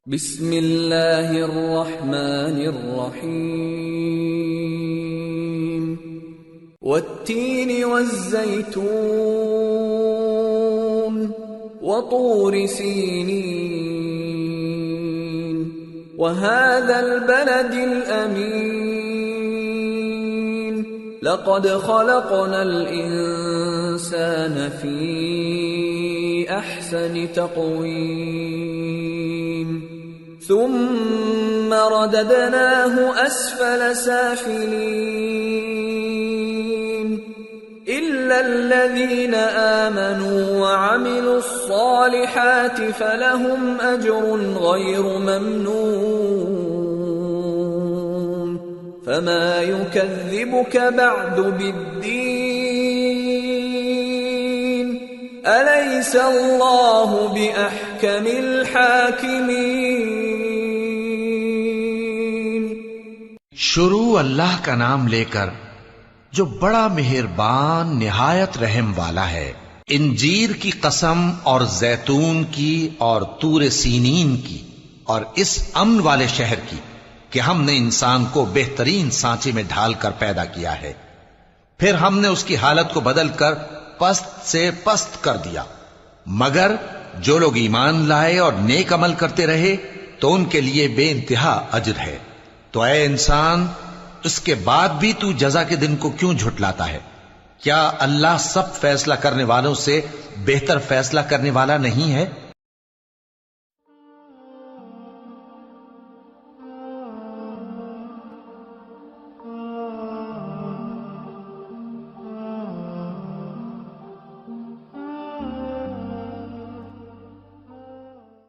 बिस्मिल्लाहिर्रहमानिर्रहीम। वत्तीनि वज़्ज़ैतून वतूरि सीनीन वहाज़ल बलदिल अमीन। लक़द ख़लक़नल इंसान फ़ी अहसनि तक़वीम सुम्मा रददनाहु अस्फल साफिलीन इल्ला अल्लज़ीना आमनू वअमिलुस्सालिहाति फलहुम अज्रुन गैरु ममनून फमा युकज़्ज़िबुक बअदु बिद्दीन अलैसा अल्लाहु बिअहकमिल हाकिमीन। शुरू अल्लाह का नाम लेकर जो बड़ा मेहरबान निहायत रहम वाला है। इंजीर की कसम और जैतून की और तूरे सीनीन की और इस अमन वाले शहर की कि हमने इंसान को बेहतरीन सांचे में ढालकर पैदा किया है, फिर हमने उसकी हालत को बदलकर पस्त से पस्त कर दिया। मगर जो लोग ईमान लाए और नेक अमल करते रहे तो उनके लिए बेइंतहा अज्र है। तो ऐ इंसान, इसके बाद भी तू जज़ा के दिन को क्यों झुटलाता है? क्या अल्लाह सब फैसला करने वालों से बेहतर फैसला करने वाला नहीं है?